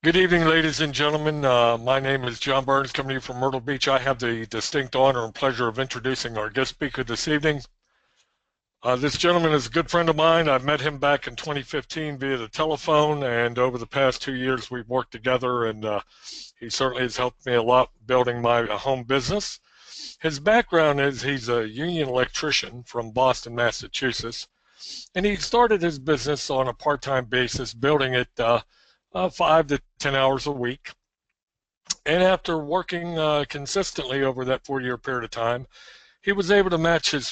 Good evening, ladies and gentlemen. My name is John Burns, coming to you from Myrtle Beach. I have the distinct honor and pleasure of introducing our guest speaker this evening. This gentleman is a good friend of mine. I met him back in 2015 via the telephone, and over the past 2 years, we've worked together, and he certainly has helped me a lot building my home business. His background is he's a union electrician from Boston, Massachusetts, and he started his business on a part-time basis, building it 5 to 10 hours a week. And after working consistently over that 4 year period of time, he was able to match his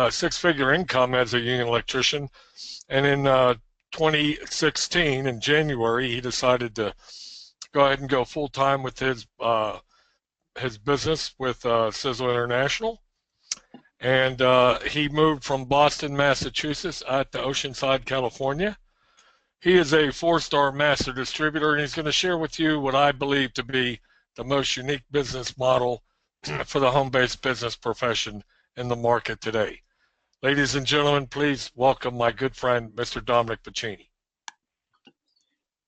six-figure income as a union electrician. And in 2016, in January, he decided to go ahead and go full time with his business with Sizzle International. And he moved from Boston, Massachusetts, out to Oceanside, California. He is a four-star master distributor, and he's going to share with you what I believe to be the most unique business model for the home-based business profession in the market today. Ladies and gentlemen, please welcome my good friend, Mr. Dominic Pacini.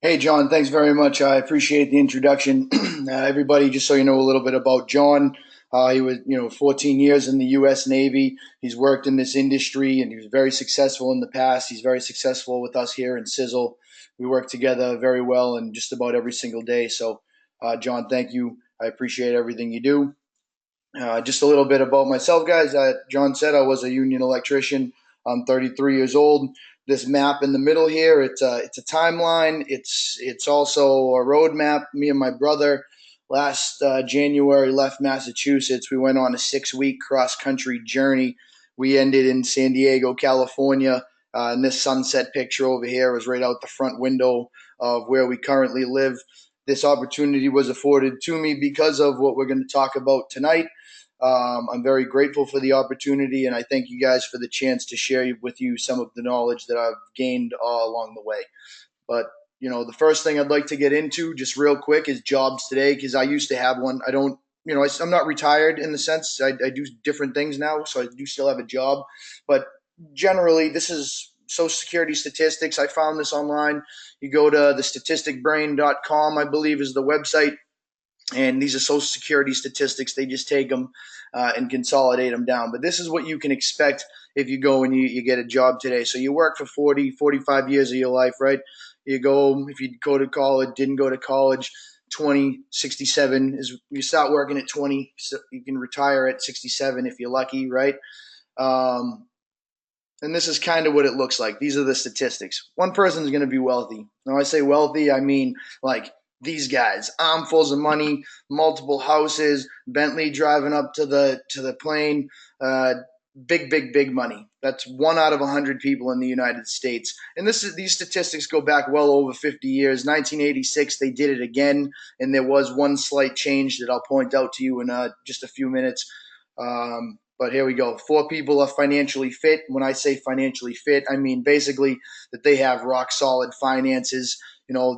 Hey, John, thanks very much. I appreciate the introduction. Everybody, just so you know a little bit about John, he was, 14 years in the U.S. Navy. He's worked in this industry and he was very successful in the past. He's very successful with us here in Sizzle. We work together very well and just about every single day. So, John, thank you. I appreciate everything you do. Just a little bit about myself, guys. John said I was a union electrician. I'm 33 years old. This map in the middle here, it's a timeline. It's also a road map. Me and my brother last January left Massachusetts. We went on a 6 week cross country journey. We ended in San Diego, California. And this sunset picture over here is right out the front window of where we currently live. This opportunity was afforded to me because of what we're going to talk about tonight. I'm very grateful for the opportunity, and I thank you guys for the chance to share with you some of the knowledge that I've gained along the way. But the first thing I'd like to get into, just real quick, is jobs today because I used to have one. I don't, I'm not retired in the sense I do different things now, so I do still have a job. But generally, this is Social Security statistics. I found this online. You go to the statisticbrain.com, I believe, is the website, and these are Social Security statistics. They just take them and consolidate them down. But this is what you can expect if you go and you get a job today. So you work for 40, 45 years of your life, right? You go, if you go to college, didn't go to college, 20, 67 is, you start working at 20, so you can retire at 67 if you're lucky, right? Um, and this is kind of what it looks like. These are the statistics. One person is going to be wealthy. Now, I say wealthy, I mean like these guys, armfuls of money, multiple houses, Bentley driving up to the plane, big money. That's 1 out of 100 people in the United States, and these statistics go back well over 50 years. 1986, they did it again, and there was one slight change that I'll point out to you in just a few minutes. But here we go. 4 people are financially fit. When I say financially fit, I mean basically that they have rock solid finances.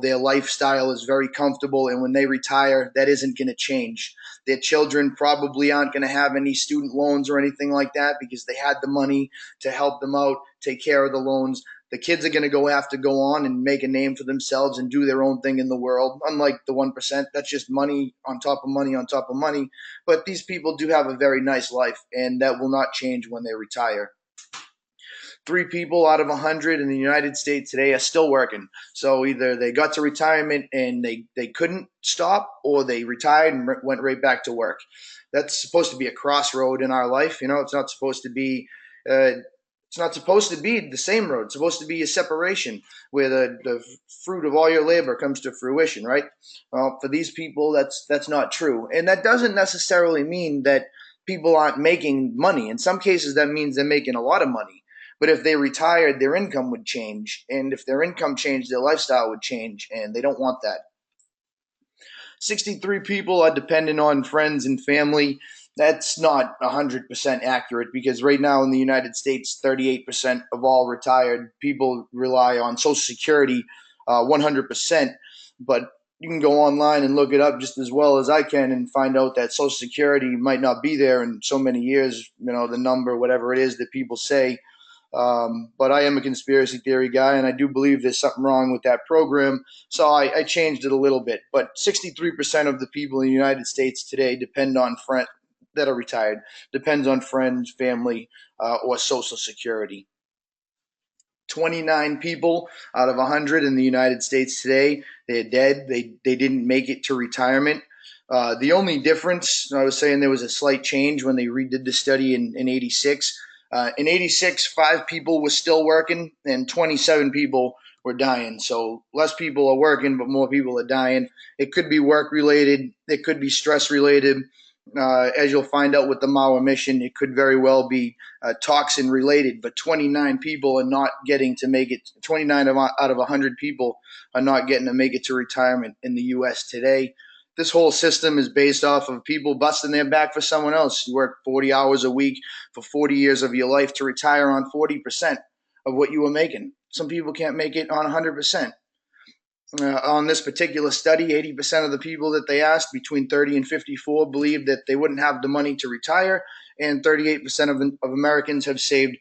Their lifestyle is very comfortable, and when they retire, that isn't going to change. Their children probably aren't going to have any student loans or anything like that because they had the money to help them out, take care of the loans. The kids are going to have to go on and make a name for themselves and do their own thing in the world. Unlike the 1%, that's just money on top of money on top of money. But these people do have a very nice life, and that will not change when they retire. 3 people out of 100 in the United States today are still working. So either they got to retirement and they couldn't stop, or they retired and went right back to work. That's supposed to be a crossroad in our life. It's not supposed to be. It's not supposed to be the same road. It's supposed to be a separation where the fruit of all your labor comes to fruition, right? Well, for these people, that's not true, and that doesn't necessarily mean that people aren't making money. In some cases, that means they're making a lot of money. But if they retired, their income would change. And if their income changed, their lifestyle would change. And they don't want that. 63 people are dependent on friends and family. That's not 100% accurate because right now in the United States, 38% of all retired people rely on Social Security 100%. But you can go online and look it up just as well as I can and find out that Social Security might not be there in so many years, the number, whatever it is that people say. But I am a conspiracy theory guy, and I do believe there's something wrong with that program. So I changed it a little bit. But 63% of the people in the United States today depend on friends that are retired, depends on friends, family, or Social Security. 29 people out of 100 in the United States today, they're dead. They didn't make it to retirement. The only difference, I was saying there was a slight change when they redid the study in 86. In 86, 5 people were still working and 27 people were dying. So less people are working, but more people are dying. It could be work related, it could be stress related. As you'll find out with the Mauer mission, it could very well be toxin related, but 29 people are not getting to make it. 29 out of 100 people are not getting to make it to retirement in the U.S. today. This whole system is based off of people busting their back for someone else. You work 40 hours a week for 40 years of your life to retire on 40% of what you were making. Some people can't make it on 100%. On this particular study, 80% of the people that they asked between 30 and 54 believed that they wouldn't have the money to retire, and 38% of Americans have saved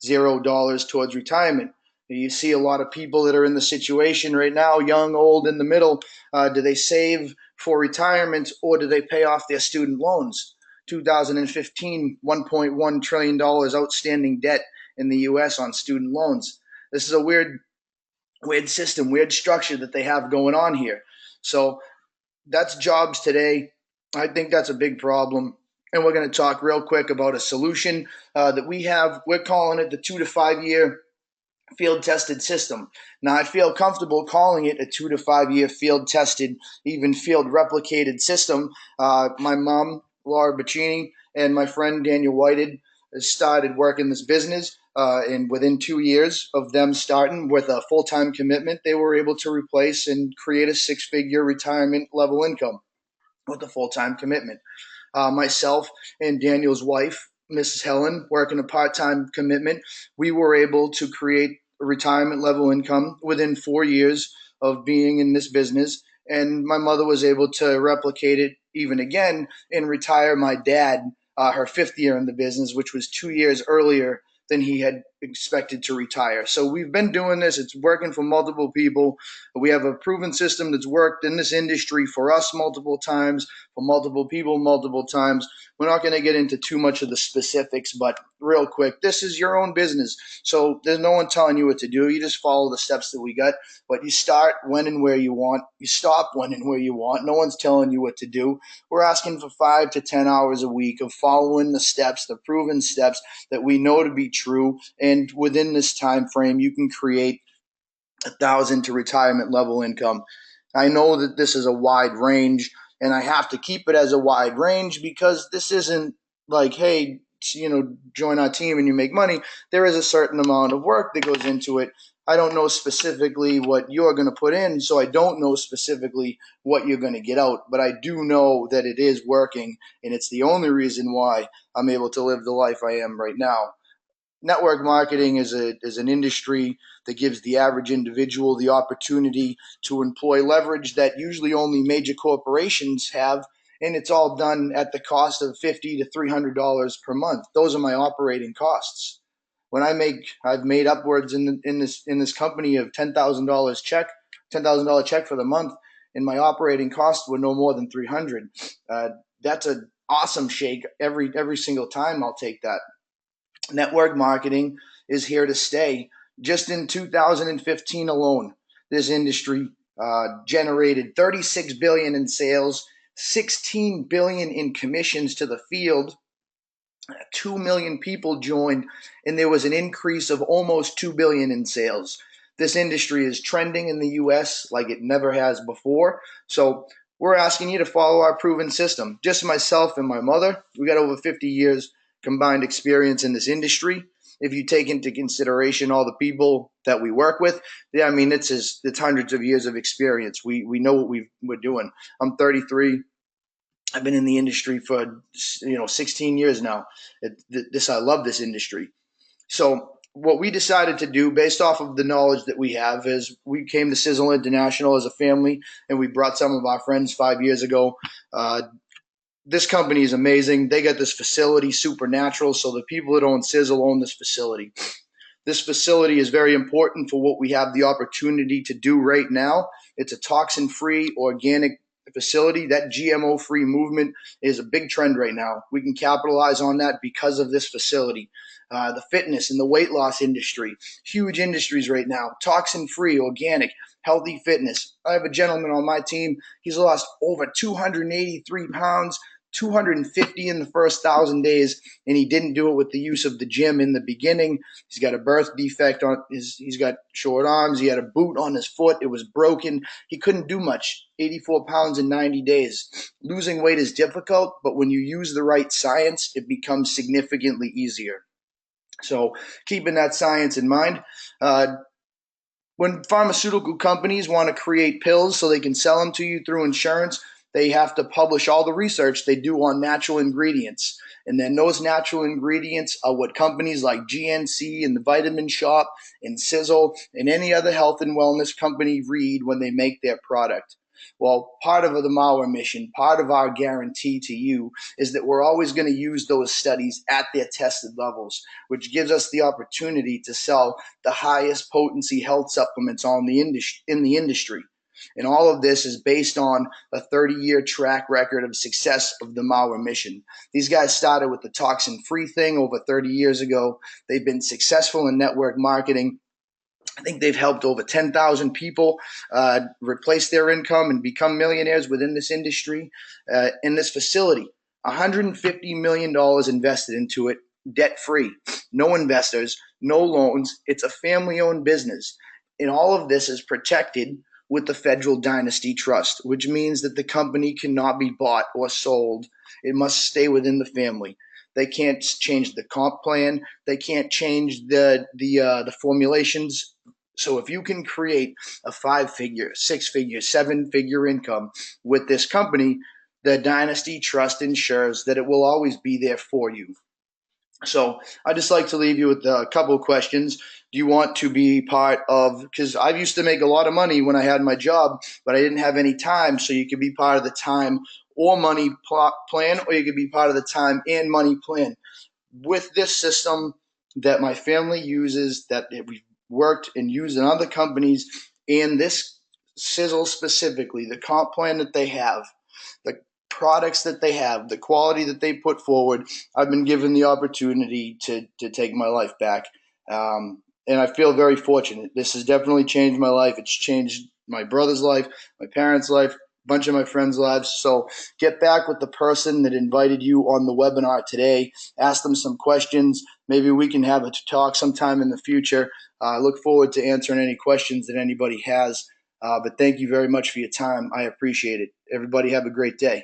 $0 towards retirement. You see a lot of people that are in the situation right now, young, old, in the middle. Do they save for retirement or do they pay off their student loans? 2015, $1.1 trillion outstanding debt in the U.S. on student loans. This is a weird system, weird structure that they have going on here. So that's jobs today. I think that's a big problem. And we're going to talk real quick about a solution that we have. We're calling it the 2 to 5 year field tested system. Now, I feel comfortable calling it a 2 to 5 year field tested, even field replicated system. My mom, Laura Bacchini, and my friend Daniel Whited started working this business. And within 2 years of them starting with a full-time commitment, they were able to replace and create a six-figure retirement level income with a full-time commitment. Myself and Daniel's wife, Mrs. Helen, working a part-time commitment, we were able to create a retirement level income within 4 years of being in this business. And my mother was able to replicate it even again and retire my dad her fifth year in the business, which was 2 years earlier than he had expected to retire. So we've been doing this. It's working for multiple people. We have a proven system that's worked in this industry for us multiple times, for multiple people multiple times. We're not going to get into too much of the specifics, but real quick, this is your own business. So there's no one telling you what to do. You just follow the steps that we got. But you start when and where you want. You stop when and where you want. No one's telling you what to do. We're asking for 5 to 10 hours a week of following the steps, the proven steps that we know to be true. And within this time frame, you can create $1,000 to retirement level income. I know that this is a wide range, and I have to keep it as a wide range because this isn't like, hey, join our team and you make money. There is a certain amount of work that goes into it. I don't know specifically what you're going to put in, so I don't know specifically what you're going to get out, but I do know that it is working, and it's the only reason why I'm able to live the life I am right now. Network marketing is an industry that gives the average individual the opportunity to employ leverage that usually only major corporations have, and it's all done at the cost of $50 to $300 per month. Those are my operating costs. When I've made upwards in this company of $10,000 check for the month, and my operating costs were no more than $300. That's an awesome shake every single time. I'll take that. Network marketing is here to stay. Just in 2015 alone, this industry generated $36 billion in sales, $16 billion in commissions to the field. 2 million people joined, and there was an increase of almost $2 billion in sales. This industry is trending in the U.S. like it never has before. So we're asking you to follow our proven system. Just myself and my mother, we got over 50 years combined experience in this industry. If you take into consideration all the people that we work with, yeah, I mean, it's hundreds of years of experience. We know what we're doing. I'm 33. I've been in the industry for 16 years now. I love this industry. So what we decided to do based off of the knowledge that we have is we came to Sizzle International as a family, and we brought some of our friends 5 years ago. This company is amazing. They got this facility, Supernatural, so the people that own Sizzle own this facility. This facility is very important for what we have the opportunity to do right now. It's a toxin-free, organic facility. That GMO-free movement is a big trend right now. We can capitalize on that because of this facility. The fitness and the weight loss industry, huge industries right now. Toxin-free, organic, healthy fitness. I have a gentleman on my team. He's lost over 283 pounds, 250 in the first 1,000 days, and he didn't do it with the use of the gym in the beginning. He's got a birth defect on his. He's got short arms. He had a boot on his foot. It was broken. He couldn't do much. 84 pounds in 90 days. Losing weight is difficult, but when you use the right science, it becomes significantly easier. So keeping that science in mind, when pharmaceutical companies want to create pills so they can sell them to you through insurance, they have to publish all the research they do on natural ingredients. And then those natural ingredients are what companies like GNC and the Vitamin Shop and Sizzle and any other health and wellness company read when they make their product. Well, part of the Mauer mission, part of our guarantee to you is that we're always going to use those studies at their tested levels, which gives us the opportunity to sell the highest potency health supplements in the industry. And all of this is based on a 30-year track record of success of the Mauer mission. These guys started with the toxin-free thing over 30 years ago. They've been successful in network marketing. I think they've helped over 10,000 people replace their income and become millionaires within this industry. In this facility, $150 million invested into it, debt-free, no investors, no loans. It's a family-owned business. And all of this is protected with the Federal Dynasty Trust, which means that the company cannot be bought or sold. It must stay within the family. They can't change the comp plan. They can't change the formulations. So if you can create a 5-figure, 6-figure, 7-figure income with this company, the Dynasty Trust ensures that it will always be there for you. So I just like to leave you with a couple of questions. Do you want to be part of, because I used to make a lot of money when I had my job, but I didn't have any time. So you could be part of the time or money plan, or you could be part of the time and money plan. With this system that my family uses, that we've worked and used in other companies, and this Sizzle specifically, the comp plan that they have, the products that they have, the quality that they put forward, I've been given the opportunity to take my life back. And I feel very fortunate. This has definitely changed my life. It's changed my brother's life, my parents' life, a bunch of my friends' lives. So get back with the person that invited you on the webinar today. Ask them some questions. Maybe we can have a talk sometime in the future. I look forward to answering any questions that anybody has. But thank you very much for your time. I appreciate it. Everybody have a great day.